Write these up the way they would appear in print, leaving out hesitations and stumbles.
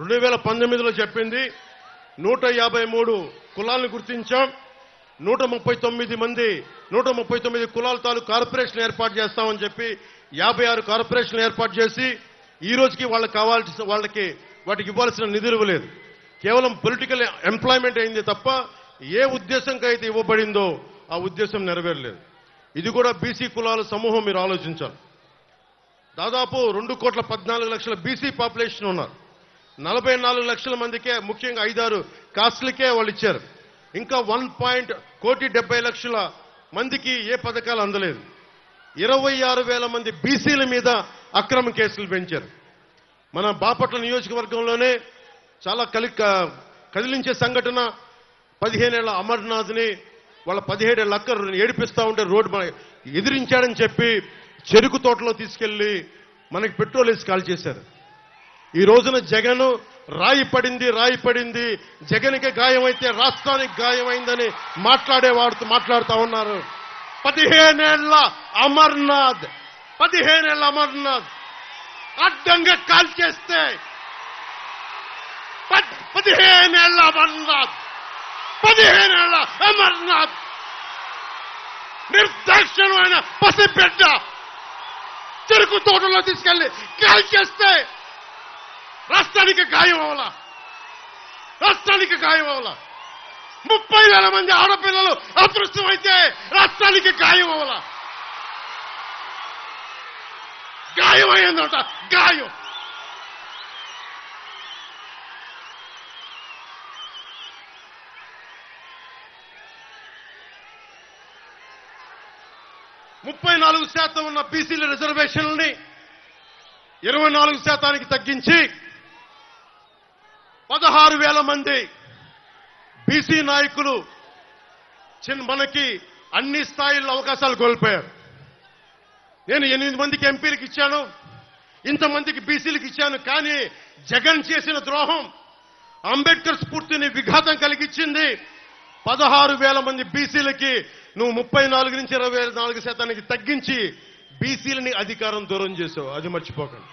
2019లో చెప్పింది 153 కులాలను గుర్తించాం. 139 కులాల తాలూకు కార్పొరేషన్ ఏర్పాటు చేస్తామని చెప్పి 56 కార్పొరేషన్లు ఏర్పాటు చేసి ఈ రోజుకి వాళ్ళకి వాటికి ఇవ్వాల్సిన నిధులు ఇవ్వలేదు. కేవలం పొలిటికల్ ఎంప్లాయ్మెంట్ అయింది తప్ప ఏ ఉద్దేశంకి అయితే ఇవ్వబడిందో ఆ ఉద్దేశం నెరవేరలేదు. ఇది కూడా బీసీ కులాల సమూహం మీరు ఆలోచించాలి. దాదాపు 2,14,00,000 బీసీ పాపులేషన్ ఉన్నారు. 44 లక్షల మందికే ముఖ్యంగా 5-6 కాస్ట్లకే వాళ్ళు ఇచ్చారు. ఇంకా 1,70,00,000 మందికి ఏ పథకాలు అందలేదు. 26,000 మంది బీసీల మీద అక్రమ కేసులు పెంచారు. మన బాపట్ల నియోజకవర్గంలోనే చాలా కదిలించే సంఘటన 15 ఏళ్ల అమర్నాథ్ని వాళ్ళ 17 ఏళ్ల అక్క ఏడిపిస్తా ఉంటే రోడ్డు ఎదిరించాడని చెప్పి చెరుకు తోటలో తీసుకెళ్లి మనకి పెట్రోల్ వేసి కాల్ చేశారు. ఈ రోజున జగన్ రాయి పడింది జగన్కి గాయమైతే రాష్ట్రానికి గాయమైందని మాట్లాడుతూ ఉన్నారు. 15 ఏళ్ల అమర్నాథ్ అడ్డంగా కాల్ చేస్తే 15 ఏళ్ల అమర్నాథ్ నిర్దాక్షిణ్యమైన పసిబిడ్డ చెరుకు తోటలో తీసుకెళ్లి కాల్ చేస్తే రాష్ట్రానికి గాయం అవ్వాల. 30,000 మంది ఆడపిల్లలు అదృష్టమైతే రాష్ట్రానికి గాయం అవ్వాల. గాయం అయ్యిందట. గాయం 34% ఉన్న బీసీల రిజర్వేషన్లని 24% తగ్గించి 16,000 మంది బీసీ నాయకులు మనకి అన్ని స్థాయిల్లో అవకాశాలు కోల్పోయారు. నేను 8 మందికి ఎంపీలకు ఇచ్చాను, ఇంతమందికి బీసీలకు ఇచ్చాను. కానీ జగన్ చేసిన ద్రోహం అంబేద్కర్ స్ఫూర్తిని విఘాతం కలిగించింది. 16,000 మంది బీసీలకి నువ్వు 34 నుంచి 24% తగ్గించి బీసీలని అధికారం దూరం చేసావు. అది మర్చిపోకండి.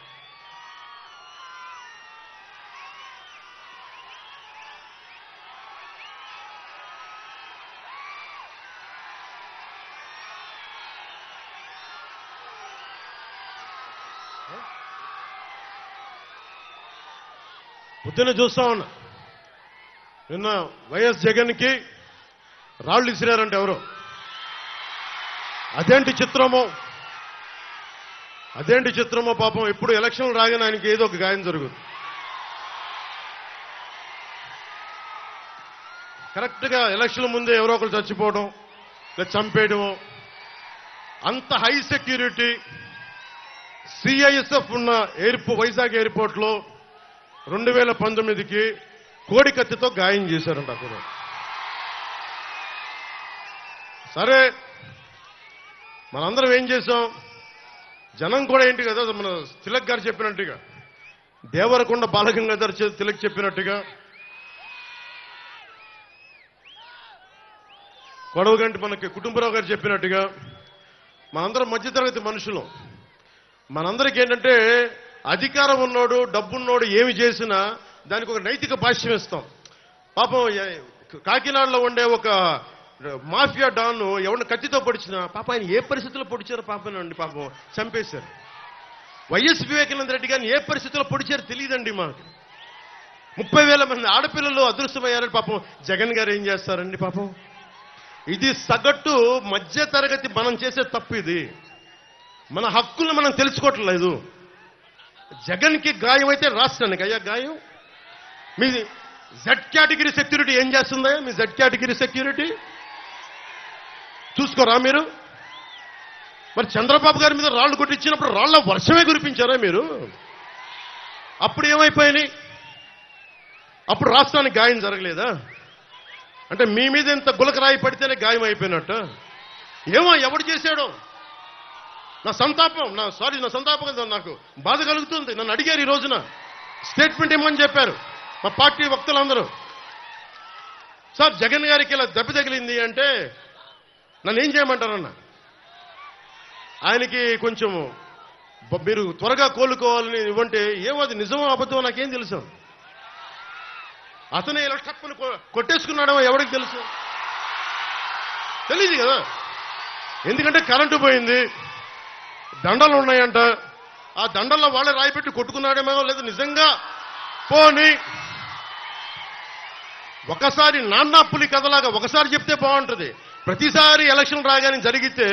పొద్దున్న చూస్తా ఉన్నా, నిన్న వైఎస్ జగన్కి రాళ్లు ఇసిరారంటే ఎవరో. అదేంటి చిత్రమో పాపం. ఎప్పుడు ఎలక్షన్లు రాగానే ఆయనకి ఏదో ఒక గాయం జరుగుతుంది. కరెక్ట్ గా ఎలక్షన్ల ముందే ఎవరో ఒకరు చచ్చిపోవడం లేదా చంపేయడము. అంత హై సెక్యూరిటీ సిఐఎస్ఎఫ్ ఉన్న వైజాగ్ ఎయిర్పోర్ట్ లో 2019కి కోడి కత్తితో గాయం చేశారంట అక్కడ. సరే, మనందరం ఏం చేశాం? జనం కూడా ఏంటి కదా, మన తిలక్ గారు చెప్పినట్టుగా, దేవరకొండ బాలగంగాధర్ తిలక్ చెప్పినట్టుగా, కొడవగంటి మనకి కుటుంబరావు గారు చెప్పినట్టుగా, మనందరం మధ్యతరగతి మనుషులు. మనందరికీ ఏంటంటే అధికారం ఉన్నోడు డబ్బున్నోడు ఏమి చేసినా దానికి ఒక నైతిక భాష్యం ఇస్తాం. పాపం కాకినాడలో ఉండే ఒక మాఫియా డాన్ ఎవరిని కత్తితో పొడిచినా పాప ఆయన ఏ పరిస్థితుల్లో పొడిచారో పాపనండి, పాపం చంపేశారు. వైఎస్ వివేకానంద రెడ్డి గారిని ఏ పరిస్థితుల్లో పొడిచారో తెలియదండి మాకు. 30,000 మంది ఆడపిల్లలు అదృష్టమయ్యారని పాపం జగన్ గారు ఏం చేస్తారండి పాపం. ఇది సగటు మధ్య తరగతి మనం చేసే తప్పు. ఇది మన హక్కులను మనం తెలుసుకోవట్లేదు. జగన్కి గాయం అయితే రాష్ట్రానికి అయ్యా గాయం. మీ జెడ్ కేటగిరీ సెక్యూరిటీ ఏం చేస్తుందా? మీ జెడ్ కేటగిరీ సెక్యూరిటీ చూసుకోరా మీరు? మరి చంద్రబాబు గారి మీద రాళ్లు కొట్టించినప్పుడు రాళ్ల వర్షమే కురిపించారా మీరు? అప్పుడు ఏమైపోయినాయి? అప్పుడు రాష్ట్రానికి గాయం జరగలేదా? అంటే మీ మీద ఇంత గులకరాయి పడితేనే గాయం అయిపోయినట్టు. ఏమో ఎవడు చేశాడో. నా సంతాపం నాకు బాధ కలుగుతుంది. నన్ను అడిగారు ఈ రోజున స్టేట్మెంట్ ఇమ్మని చెప్పారు మా పార్టీ వక్తలందరూ. సార్ జగన్ గారికి ఇలా దెబ్బ తగిలింది అంటే నన్ను ఏం చేయమంటారన్న? ఆయనకి కొంచెం మీరు త్వరగా కోలుకోవాలని ఇవ్వంటే ఏమో అది నిజమో అబద్ధమో నాకేం తెలుసు. అతనే ఇలా టప్పని కొట్టేసుకున్నాడో ఎవరికి తెలుసు? తెలియదు కదా. ఎందుకంటే కరెంటు పోయింది, దండలు ఉన్నాయంట, ఆ దండల్లో వాళ్ళే రాయిపెట్టి కొట్టుకున్నాడేమో, లేదు నిజంగా పోని ఒకసారి నాన్నా పులి కథలాగా ఒకసారి చెప్తే బాగుంటుంది. ప్రతిసారి ఎలక్షన్ రాగానే జరిగితే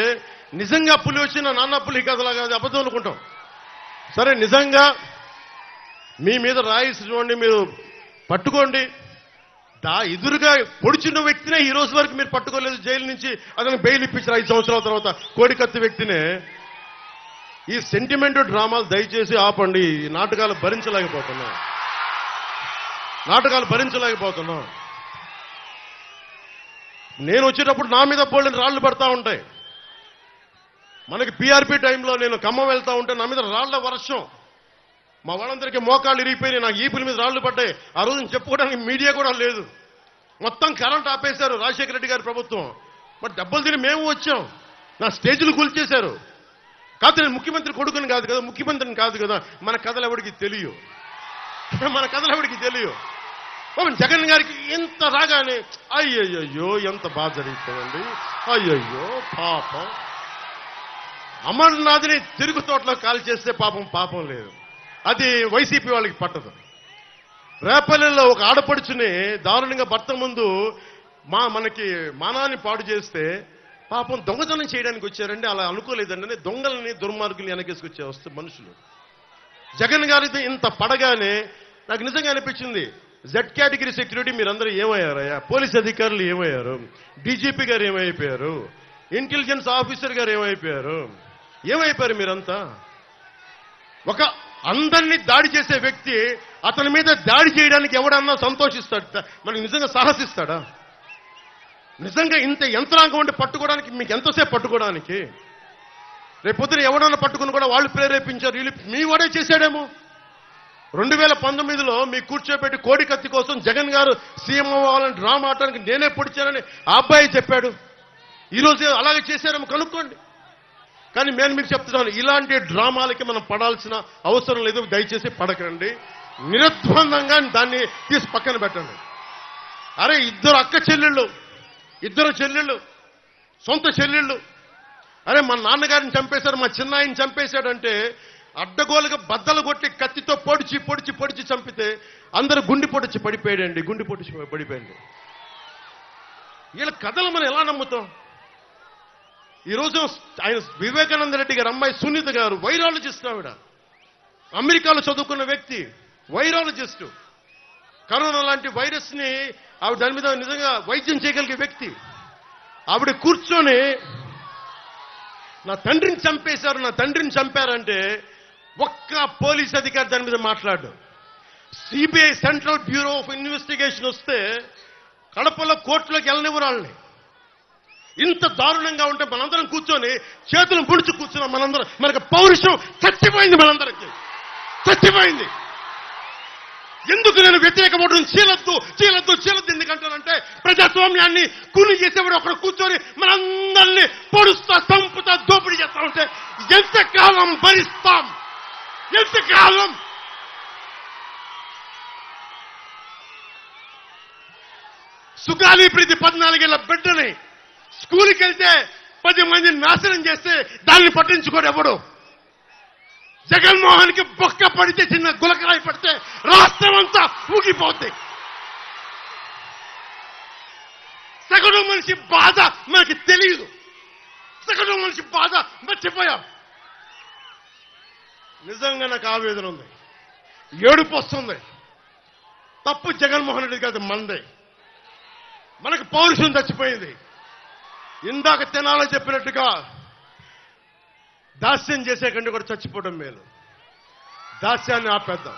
నిజంగా పులి వచ్చిన నాన్నా పులి కథలాగా అది అబద్ధం అనుకుంటాం. సరే, నిజంగా మీ మీద రాయిసి చూడండి, మీరు పట్టుకోండి. ఎదురుగా పొడిచిన వ్యక్తినే ఈ రోజు వరకు మీరు పట్టుకోలేదు. జైలు నుంచి అతను బెయిల్ ఇప్పించారు 5 సంవత్సరాల తర్వాత. కోడికత్తి వ్యక్తినే. ఈ సెంటిమెంట్ డ్రామాలు దయచేసి ఆపండి. ఈ నాటకాలు భరించలేకపోతున్నాం. నేను వచ్చేటప్పుడు నా మీద బోల్డెన్ రాళ్లు పడతా ఉంటాయి. మనకి పీఆర్పీ టైంలో నేను ఖమ్మం వెళ్తా ఉంటే నా మీద రాళ్ల వర్షం. మా వాళ్ళందరికీ మోకాళ్ళు ఇరిగిపోయినాయి, నాకు ఈపుల మీద రాళ్లు పడ్డాయి. ఆ రోజున చెప్పుకోవడానికి మీడియా కూడా లేదు. మొత్తం కరెంట్ ఆపేశారు రాజశేఖర రెడ్డి గారి ప్రభుత్వం. మరి దెబ్బలు తిని మేము వచ్చాం. నా స్టేజ్లు కూల్చేశారు. కాదు, నేను ముఖ్యమంత్రి కొడుకుని కాదు కదా, ముఖ్యమంత్రిని కాదు కదా. మన కథలు ఎవరికి తెలియవు. జగన్ గారికి ఎంత రాగానే అయ్యయ్యో ఎంత బాధ జరుగుతుందండి, అయ్యయ్యో పాపం. అమర్నాథ్ని తిరుగు తోటలో కాల్ చేస్తే పాపం లేదు. అది వైసీపీ వాళ్ళకి పట్టదు. రేపల్లెల్లో ఒక ఆడపడుచుని దారుణంగా భర్త ముందు మనకి మానాన్ని పాడు చేస్తే పాపం దొంగతనం చేయడానికి వచ్చారండి. అలా అనుకోలేదండి. దొంగలని దుర్మార్గుల్ని వెనకేసుకొచ్చే వస్తే మనుషులు. జగన్ గారితో ఇంత పడగానే నాకు నిజంగా అనిపించింది, జెడ్ కేటగిరీ సెక్యూరిటీ మీరందరూ ఏమయ్యారయ్యా? పోలీస్ అధికారులు ఏమయ్యారు? డీజీపీ గారు ఏమైపోయారు? ఇంటెలిజెన్స్ ఆఫీసర్ గారు ఏమైపోయారు మీరంతా? ఒక అందరినీ దాడి చేసే వ్యక్తి అతని మీద దాడి చేయడానికి ఎవడన్నా సంతోషిస్తాడు? మనకి నిజంగా సాహసిస్తాడా? నిజంగా ఇంత యంత్రాంగం ఉంటే పట్టుకోవడానికి మీకు ఎంతసేపు పట్టుకోవడానికి? రేపొద్దున ఎవడన్నా పట్టుకుని కూడా వాళ్ళు ప్రేరేపించారు, వీళ్ళు మీ వాడే చేశాడేమో. 2019లో మీ కూర్చోబెట్టి కోడికత్తి కోసం జగన్ గారు సీఎం అవ్వాలని డ్రామా ఆడటానికి నేనే పొడిచానని ఆ అబ్బాయి చెప్పాడు. ఈరోజు అలాగే చేశారేమో కనుక్కోండి. కానీ నేను మీకు చెప్తున్నాను, ఇలాంటి డ్రామాలకి మనం పడాల్సిన అవసరం లేదు. దయచేసి పడకండి. నిర్ద్వందంగా దాన్ని తీసి పక్కన పెట్టండి. అరే, ఇద్దరు చెల్లెళ్ళు, సొంత చెల్లెళ్ళు. అరే, మా నాన్నగారిని చంపేశాడు, మా చిన్నాయిని చంపేశాడంటే అడ్డగోలుగా బద్దలు కొట్టి కత్తితో పొడిచి చంపితే అందరూ గుండి పొడిచి పడిపోయాడండి. వీళ్ళ కథలు మనం ఎలా నమ్ముతాం? ఈరోజు ఆయన వివేకానంద రెడ్డి గారు అమ్మాయి సునీత గారు వైరాలజిస్ట్. ఆవిడ అమెరికాలో చదువుకున్న వ్యక్తి, వైరాలజిస్ట్. కరోనా లాంటి వైరస్ ని ఆవిడ దాని మీద నిజంగా వైద్యం చేయగలిగే వ్యక్తి. ఆవిడ కూర్చొని నా తండ్రిని చంపారంటే ఒక్క పోలీస్ అధికారి దాని మీద మాట్లాడు. CBI central bureau of investigation వస్తే కడపలో కోర్టులోకి వెళ్ళనివ్వరాళ్ళని. ఇంత దారుణంగా ఉంటే మనందరం కూర్చొని చేతులు ముడిచి కూర్చున్నాం. మనకు పౌరుషం చచ్చిపోయింది. చచ్చిపోయింది. ఎందుకు నేను వ్యతిరేక ఓటును చీలద్దు ఎందుకంటానంటే ప్రజాస్వామ్యాన్ని కూలి చేసేవాడు ఒకడు కూర్చొని మనందరినీ పొడుస్తా, చంపుతా, దోపిడీ చేస్తా ఉంటే ఎంతకాలం భరిస్తాం? ఎంతకాలం? సుగాలి ప్రీతి 14 ఏళ్ల బిడ్డని స్కూల్కి వెళ్తే 10 మందిని నాశనం చేస్తే దాన్ని పట్టించుకోడు ఎవడు. జగన్మోహన్ కి బొక్క పడితే, చిన్న గులకరాయి పడితే రాష్ట్రం అంతా ఊగిపోద్ది. సగటు మనిషి బాధ మనకి తెలియదు. సగటు మనిషి బాధ మర్చిపోయాం. నిజంగా నాకు ఆవేదన ఉంది, ఏడుపు వస్తుంది. తప్పు జగన్మోహన్ రెడ్డి కాదు, మందే. మనకు పౌరుషం చచ్చిపోయింది. ఇందాక తినాలని చెప్పినట్టుగా దాస్యం చేసే కంటే కూడా చచ్చిపోవడం మేలు. దాస్యాన్ని ఆపేద్దాం.